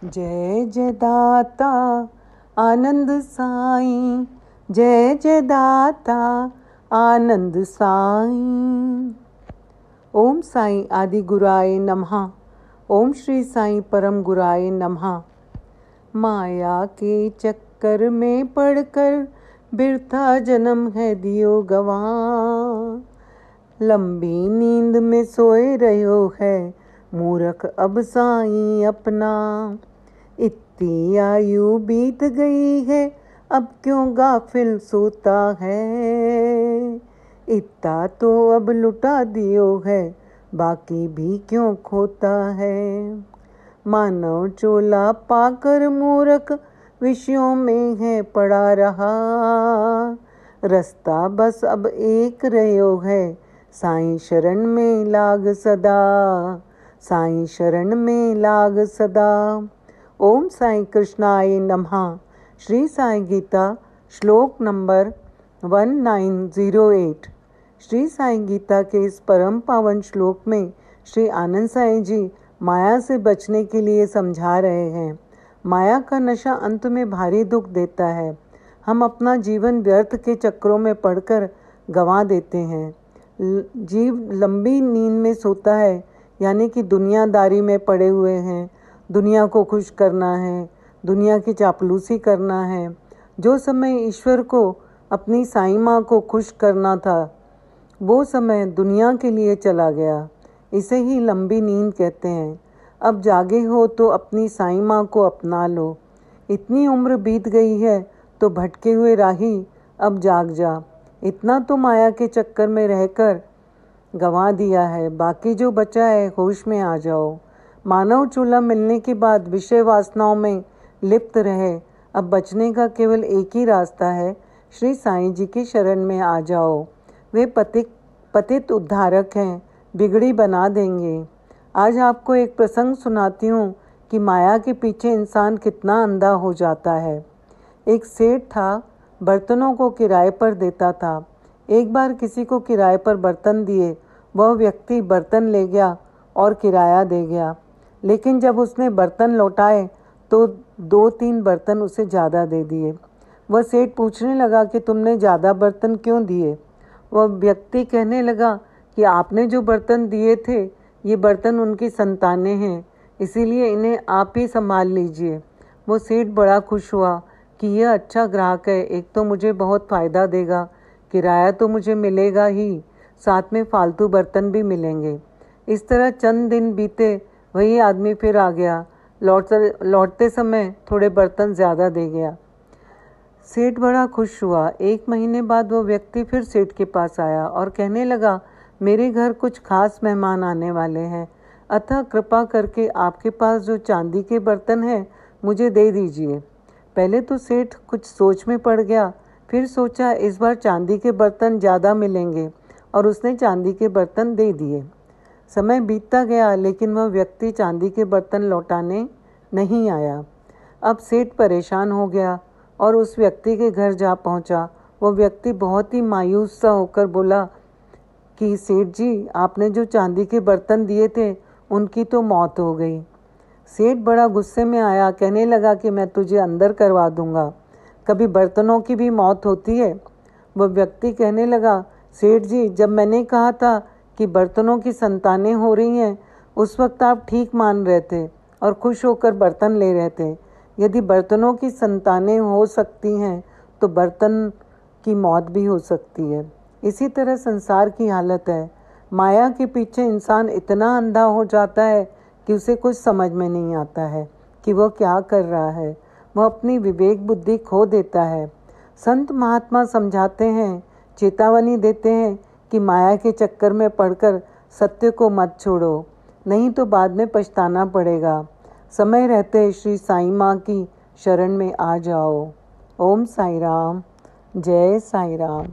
जय जय दाता आनंद साईं, जय जय दाता आनंद साईं। ओम साईं आदि गुराय नमः। ओम श्री साईं परम गुराय नमः। माया के चक्कर में पड़कर बिरथा जन्म है दियो गवा, लंबी नींद में सोए रहो है मूर्ख अब साईं अपना। इतनी आयु बीत गई है अब क्यों गाफिल सोता है, इतना तो अब लुटा दियो है बाकी भी क्यों खोता है। मानव चोला पाकर मूर्ख विषयों में है पड़ा रहा, रास्ता बस अब एक रहो है साईं शरण में लाग सदा, साईं शरण में लाग सदा। ओम साईं कृष्णाय नमः। श्री साईं गीता श्लोक नंबर 1908। श्री साईं गीता के इस परम पावन श्लोक में श्री आनंद साईं जी माया से बचने के लिए समझा रहे हैं। माया का नशा अंत में भारी दुख देता है। हम अपना जीवन व्यर्थ के चक्रों में पड़कर गंवा देते हैं। जीव लंबी नींद में सोता है, यानी कि दुनियादारी में पड़े हुए हैं। दुनिया को खुश करना है, दुनिया की चापलूसी करना है। जो समय ईश्वर को अपनी साईं माँ को खुश करना था, वो समय दुनिया के लिए चला गया। इसे ही लंबी नींद कहते हैं। अब जागे हो तो अपनी साईं माँ को अपना लो। इतनी उम्र बीत गई है तो भटके हुए राही अब जाग जा। इतना तो माया के चक्कर में रहकर गंवा दिया है, बाकी जो बचा है होश में आ जाओ। मानव चूल्हा मिलने के बाद विषय वासनाओं में लिप्त रहे। अब बचने का केवल एक ही रास्ता है, श्री साईं जी की शरण में आ जाओ। वे पतित उद्धारक हैं, बिगड़ी बना देंगे। आज आपको एक प्रसंग सुनाती हूँ कि माया के पीछे इंसान कितना अंधा हो जाता है। एक सेठ था, बर्तनों को किराए पर देता था। एक बार किसी को किराए पर बर्तन दिए, वह व्यक्ति बर्तन ले गया और किराया दे गया। लेकिन जब उसने बर्तन लौटाए तो 2-3 बर्तन उसे ज़्यादा दे दिए। वह सेठ पूछने लगा कि तुमने ज़्यादा बर्तन क्यों दिए। वह व्यक्ति कहने लगा कि आपने जो बर्तन दिए थे, ये बर्तन उनकी संतानें हैं, इसीलिए इन्हें आप ही संभाल लीजिए। वो सेठ बड़ा खुश हुआ कि यह अच्छा ग्राहक है, एक तो मुझे बहुत फ़ायदा देगा, किराया तो मुझे मिलेगा ही, साथ में फालतू बर्तन भी मिलेंगे। इस तरह चंद दिन बीते, वही आदमी फिर आ गया। लौटते समय थोड़े बर्तन ज़्यादा दे गया। सेठ बड़ा खुश हुआ। 1 महीने बाद वो व्यक्ति फिर सेठ के पास आया और कहने लगा, मेरे घर कुछ खास मेहमान आने वाले हैं, अतः कृपा करके आपके पास जो चांदी के बर्तन हैं मुझे दे दीजिए। पहले तो सेठ कुछ सोच में पड़ गया, फिर सोचा इस बार चांदी के बर्तन ज़्यादा मिलेंगे और उसने चांदी के बर्तन दे दिए। समय बीतता गया, लेकिन वह व्यक्ति चांदी के बर्तन लौटाने नहीं आया। अब सेठ परेशान हो गया और उस व्यक्ति के घर जा पहुंचा। वह व्यक्ति बहुत ही मायूस सा होकर बोला कि सेठ जी, आपने जो चांदी के बर्तन दिए थे उनकी तो मौत हो गई। सेठ बड़ा गुस्से में आया, कहने लगा कि मैं तुझे अंदर करवा दूंगा, कभी बर्तनों की भी मौत होती है। वह व्यक्ति कहने लगा, सेठ जी, जब मैंने कहा था कि बर्तनों की संतानें हो रही हैं, उस वक्त आप ठीक मान रहे थे और खुश होकर बर्तन ले रहे थे। यदि बर्तनों की संतानें हो सकती हैं तो बर्तन की मौत भी हो सकती है। इसी तरह संसार की हालत है। माया के पीछे इंसान इतना अंधा हो जाता है कि उसे कुछ समझ में नहीं आता है कि वह क्या कर रहा है। वह अपनी विवेक बुद्धि खो देता है। संत महात्मा समझाते हैं, चेतावनी देते हैं कि माया के चक्कर में पड़कर सत्य को मत छोड़ो, नहीं तो बाद में पछताना पड़ेगा। समय रहते श्री साईं माँ की शरण में आ जाओ। ओम साई राम, जय साई राम।